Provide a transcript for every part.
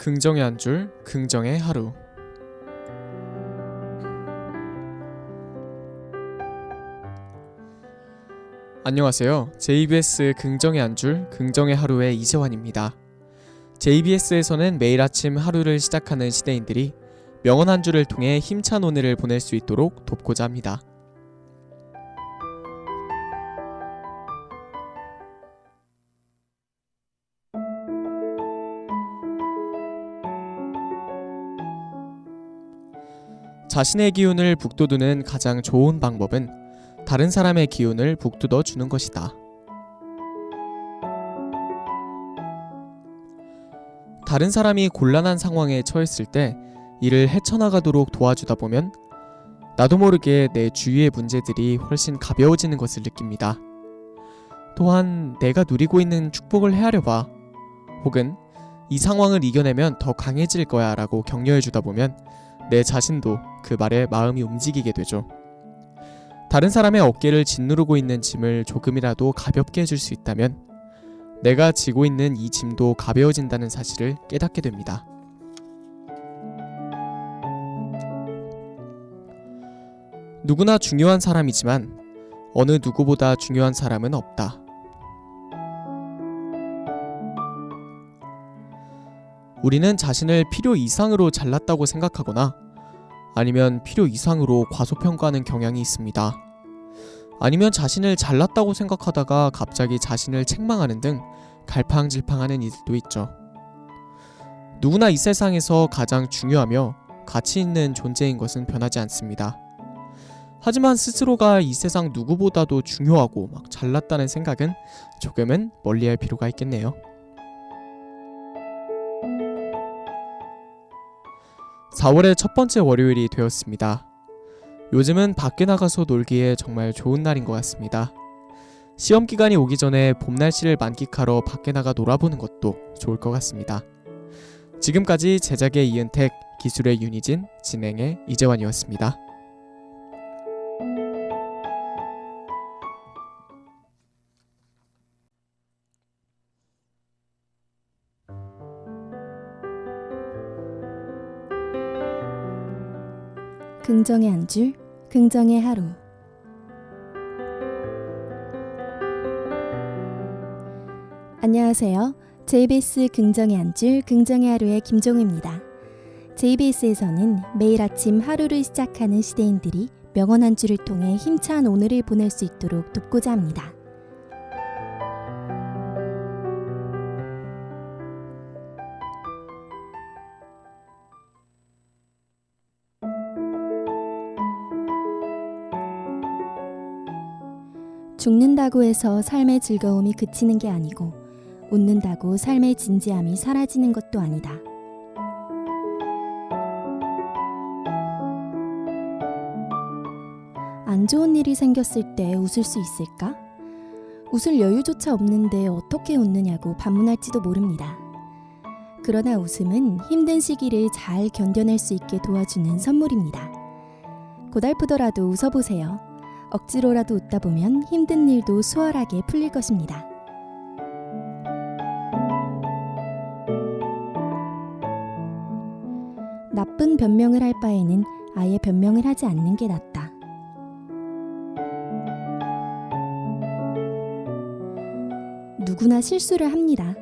긍정의 한 줄, 긍정의 하루. 안녕하세요. JBS 긍정의 한 줄, 긍정의 하루의 이재환입니다. JBS에서는 매일 아침 하루를 시작하는 시대인들이 명언 한 줄을 통해 힘찬 오늘을 보낼 수 있도록 돕고자 합니다. 자신의 기운을 북돋우는 가장 좋은 방법은 다른 사람의 기운을 북돋워 주는 것이다. 다른 사람이 곤란한 상황에 처했을 때 이를 헤쳐나가도록 도와주다 보면 나도 모르게 내 주위의 문제들이 훨씬 가벼워지는 것을 느낍니다. 또한 내가 누리고 있는 축복을 헤아려봐, 혹은 이 상황을 이겨내면 더 강해질 거야 라고 격려해주다 보면 내 자신도 그 말에 마음이 움직이게 되죠. 다른 사람의 어깨를 짓누르고 있는 짐을 조금이라도 가볍게 해줄 수 있다면 내가 지고 있는 이 짐도 가벼워진다는 사실을 깨닫게 됩니다. 누구나 중요한 사람이지만 어느 누구보다 중요한 사람은 없다. 우리는 자신을 필요 이상으로 잘났다고 생각하거나 아니면 필요 이상으로 과소평가하는 경향이 있습니다. 아니면 자신을 잘났다고 생각하다가 갑자기 자신을 책망하는 등 갈팡질팡하는 일도 있죠. 누구나 이 세상에서 가장 중요하며 가치 있는 존재인 것은 변하지 않습니다. 하지만 스스로가 이 세상 누구보다도 중요하고 막 잘났다는 생각은 조금은 멀리할 필요가 있겠네요. 4월의 첫 번째 월요일이 되었습니다. 요즘은 밖에 나가서 놀기에 정말 좋은 날인 것 같습니다. 시험 기간이 오기 전에 봄 날씨를 만끽하러 밖에 나가 놀아보는 것도 좋을 것 같습니다. 지금까지 제작의 이은택, 기술의 윤희진, 진행의 이재환이었습니다. 긍정의 한 줄, 긍정의 하루. 안녕하세요. JBS 긍정의 한 줄, 긍정의 하루의 김종우입니다. JBS에서는 매일 아침 하루를 시작하는 시대인들이 명언 한 줄을 통해 힘찬 오늘을 보낼 수 있도록 돕고자 합니다. 죽는다고 해서 삶의 즐거움이 그치는 게 아니고 웃는다고 삶의 진지함이 사라지는 것도 아니다. 안 좋은 일이 생겼을 때 웃을 수 있을까? 웃을 여유조차 없는데 어떻게 웃느냐고 반문할지도 모릅니다. 그러나 웃음은 힘든 시기를 잘 견뎌낼 수 있게 도와주는 선물입니다. 고달프더라도 웃어보세요. 억지로라도 웃다 보면 힘든 일도 수월하게 풀릴 것입니다. 나쁜 변명을 할 바에는 아예 변명을 하지 않는 게 낫다. 누구나 실수를 합니다.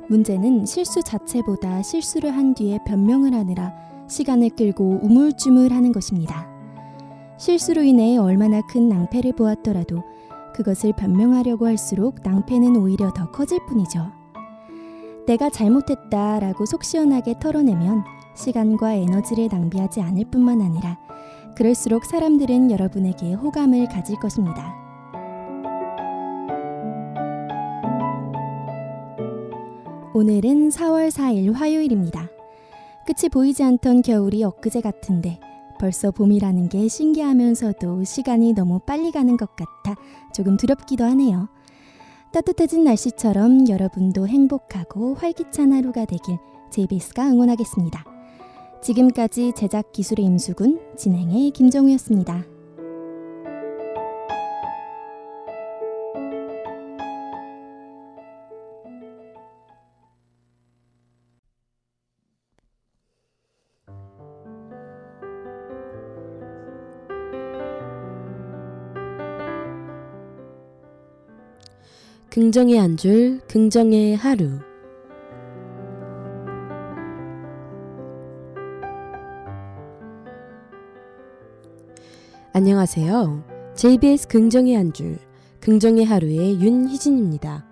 문제는 실수 자체보다 실수를 한 뒤에 변명을 하느라 시간을 끌고 우물쭈물하는 것입니다. 실수로 인해 얼마나 큰 낭패를 보았더라도 그것을 변명하려고 할수록 낭패는 오히려 더 커질 뿐이죠. 내가 잘못했다 라고 속 시원하게 털어내면 시간과 에너지를 낭비하지 않을 뿐만 아니라 그럴수록 사람들은 여러분에게 호감을 가질 것입니다. 오늘은 4월 4일 화요일입니다. 끝이 보이지 않던 겨울이 엊그제 같은데 벌써 봄이라는 게 신기하면서도 시간이 너무 빨리 가는 것 같아 조금 두렵기도 하네요. 따뜻해진 날씨처럼 여러분도 행복하고 활기찬 하루가 되길 JBS가 응원하겠습니다. 지금까지 제작 기술의 임수근, 진행의 김정우였습니다. 긍정의 한 줄, 긍정의 하루. 안녕하세요. JBS 긍정의 한 줄, 긍정의 하루의 윤희진입니다.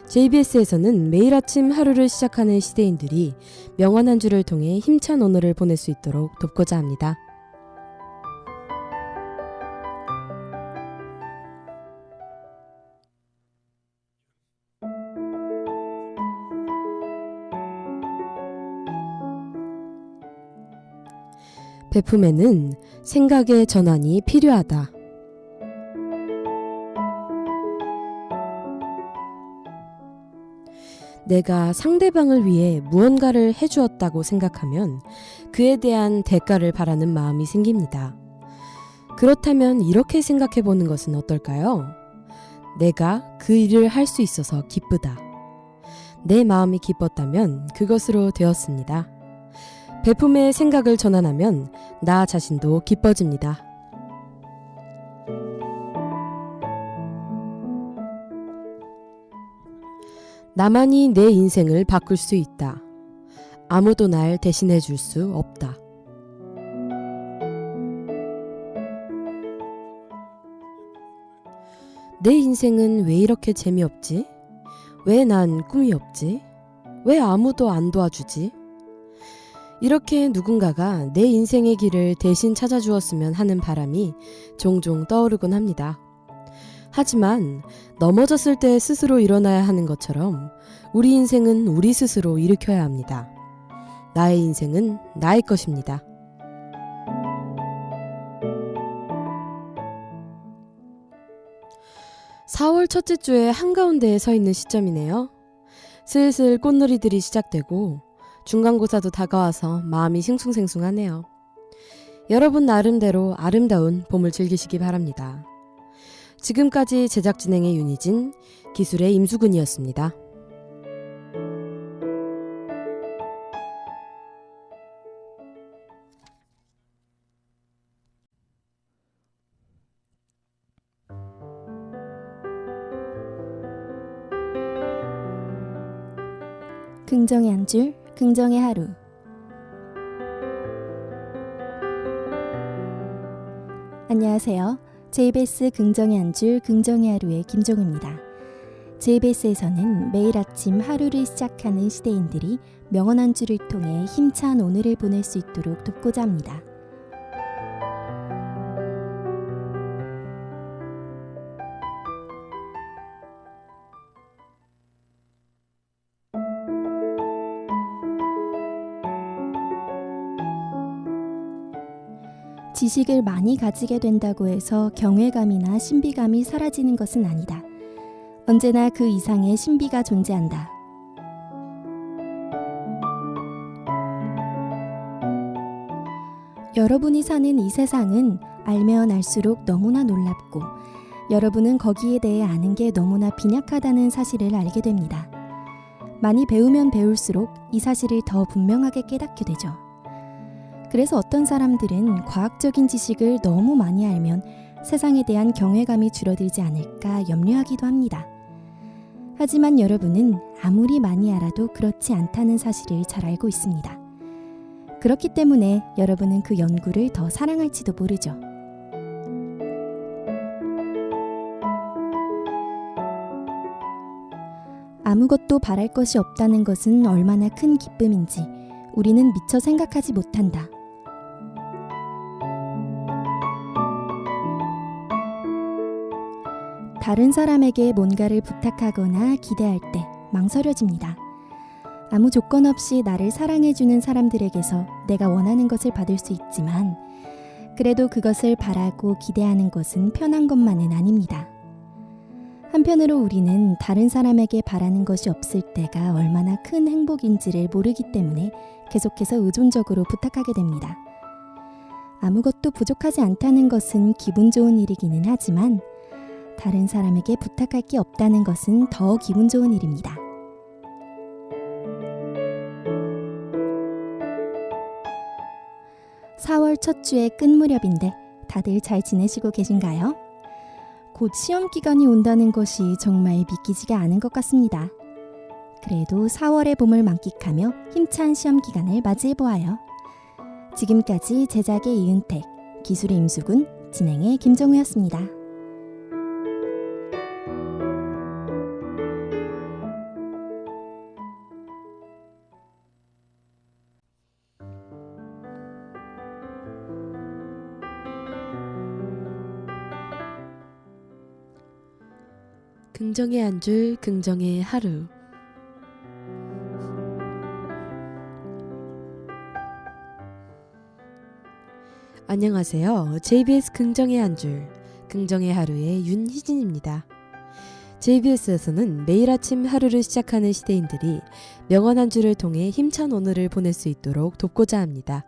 JBS에서는 매일 아침 하루를 시작하는 시대인들이 명언 한 줄을 통해 힘찬 오늘을 보낼 수 있도록 돕고자 합니다. 베품에는 생각의 전환이 필요하다. 내가 상대방을 위해 무언가를 해주었다고 생각하면 그에 대한 대가를 바라는 마음이 생깁니다. 그렇다면 이렇게 생각해 보는 것은 어떨까요? 내가 그 일을 할 수 있어서 기쁘다. 내 마음이 기뻤다면 그것으로 되었습니다. 베품의 생각을 전환하면 나 자신도 기뻐집니다. 나만이 내 인생을 바꿀 수 있다. 아무도 날 대신해 줄 수 없다. 내 인생은 왜 이렇게 재미없지? 왜 난 꿈이 없지? 왜 아무도 안 도와주지? 이렇게 누군가가 내 인생의 길을 대신 찾아주었으면 하는 바람이 종종 떠오르곤 합니다. 하지만 넘어졌을 때 스스로 일어나야 하는 것처럼 우리 인생은 우리 스스로 일으켜야 합니다. 나의 인생은 나의 것입니다. 4월 첫째 주에 한가운데에 서 있는 시점이네요. 슬슬 꽃놀이들이 시작되고 중간고사도 다가와서 마음이 싱숭생숭하네요. 여러분 나름대로 아름다운 봄을 즐기시기 바랍니다. 지금까지 제작 진행의 윤희진, 기술의 임수근이었습니다. 긍정의 한 줄, 긍정의 하루. 안녕하세요. JBS 긍정의 한 줄, 긍정의 하루의 김종우입니다. JBS에서는 매일 아침 하루를 시작하는 시대인들이 명언 한 줄을 통해 힘찬 오늘을 보낼 수 있도록 돕고자 합니다. 지식을 많이 가지게 된다고 해서 경외감이나 신비감이 사라지는 것은 아니다. 언제나 그 이상의 신비가 존재한다. 여러분이 사는 이 세상은 알면 알수록 너무나 놀랍고 여러분은 거기에 대해 아는 게 너무나 빈약하다는 사실을 알게 됩니다. 많이 배우면 배울수록 이 사실을 더 분명하게 깨닫게 되죠. 그래서 어떤 사람들은 과학적인 지식을 너무 많이 알면 세상에 대한 경외감이 줄어들지 않을까 염려하기도 합니다. 하지만 여러분은 아무리 많이 알아도 그렇지 않다는 사실을 잘 알고 있습니다. 그렇기 때문에 여러분은 그 연구를 더 사랑할지도 모르죠. 아무것도 바랄 것이 없다는 것은 얼마나 큰 기쁨인지 우리는 미처 생각하지 못한다. 다른 사람에게 뭔가를 부탁하거나 기대할 때 망설여집니다. 아무 조건 없이 나를 사랑해주는 사람들에게서 내가 원하는 것을 받을 수 있지만 그래도 그것을 바라고 기대하는 것은 편한 것만은 아닙니다. 한편으로 우리는 다른 사람에게 바라는 것이 없을 때가 얼마나 큰 행복인지를 모르기 때문에 계속해서 의존적으로 부탁하게 됩니다. 아무것도 부족하지 않다는 것은 기분 좋은 일이기는 하지만 다른 사람에게 부탁할 게 없다는 것은 더 기분 좋은 일입니다. (4월) 첫 주의 끝 무렵인데 다들 잘 지내시고 계신가요? 곧 시험 기간이 온다는 것이 정말 믿기지가 않은 것 같습니다. 그래도 4월의 봄을 만끽하며 힘찬 시험 기간을 맞이해보아요. 지금까지 제작의 이은택, 기술의 임수근, 진행의 김정우였습니다. 긍정의 한 줄, 긍정의 하루. 안녕하세요. JBS 긍정의 한 줄, 긍정의 하루의 윤희진입니다. JBS에서는 매일 아침 하루를 시작하는 시대인들이 명언 한 줄을 통해 힘찬 오늘을 보낼 수 있도록 돕고자 합니다.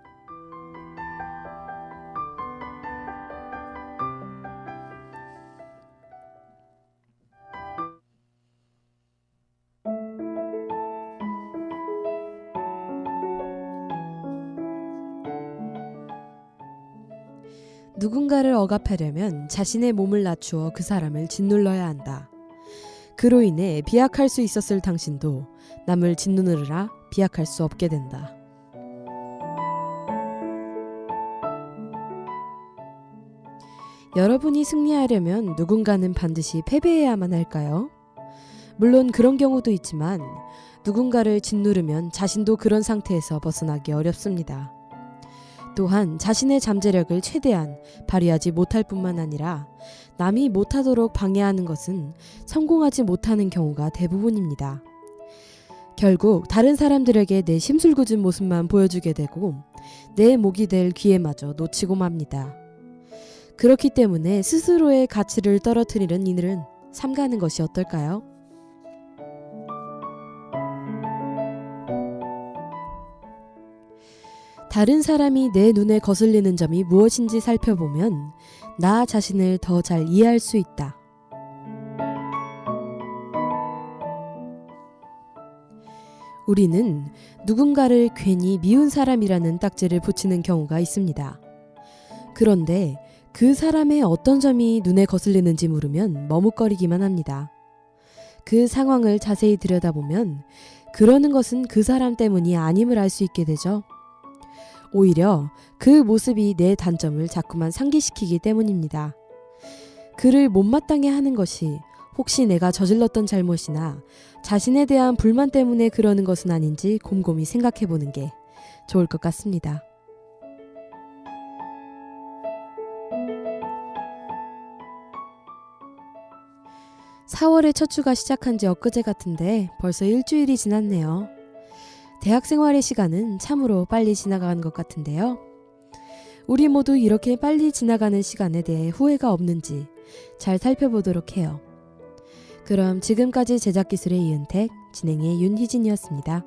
누군가를 억압하려면 자신의 몸을 낮추어 그 사람을 짓눌러야 한다. 그로 인해 비약할 수 있었을 당신도 남을 짓누르라 비약할 수 없게 된다. 여러분이 승리하려면 누군가는 반드시 패배해야만 할까요? 물론 그런 경우도 있지만 누군가를 짓누르면 자신도 그런 상태에서 벗어나기 어렵습니다. 또한 자신의 잠재력을 최대한 발휘하지 못할 뿐만 아니라 남이 못하도록 방해하는 것은 성공하지 못하는 경우가 대부분입니다. 결국 다른 사람들에게 내 심술궂은 모습만 보여주게 되고 내 목이 될 기회마저 놓치고 맙니다. 그렇기 때문에 스스로의 가치를 떨어뜨리는 일은 삼가는 것이 어떨까요? 다른 사람이 내 눈에 거슬리는 점이 무엇인지 살펴보면 나 자신을 더 잘 이해할 수 있다. 우리는 누군가를 괜히 미운 사람이라는 딱지를 붙이는 경우가 있습니다. 그런데 그 사람의 어떤 점이 눈에 거슬리는지 물으면 머뭇거리기만 합니다. 그 상황을 자세히 들여다보면 그러는 것은 그 사람 때문이 아님을 알 수 있게 되죠. 오히려 그 모습이 내 단점을 자꾸만 상기시키기 때문입니다. 그를 못마땅해 하는 것이 혹시 내가 저질렀던 잘못이나 자신에 대한 불만 때문에 그러는 것은 아닌지 곰곰이 생각해 보는 게 좋을 것 같습니다. (4월의) 첫 주가 시작한 지 엊그제 같은데 벌써 일주일이 지났네요. 대학 생활의 시간은 참으로 빨리 지나간 것 같은데요. 우리 모두 이렇게 빨리 지나가는 시간에 대해 후회가 없는지 잘 살펴보도록 해요. 그럼 지금까지 제작기술의 이은택, 진행의 윤희진이었습니다.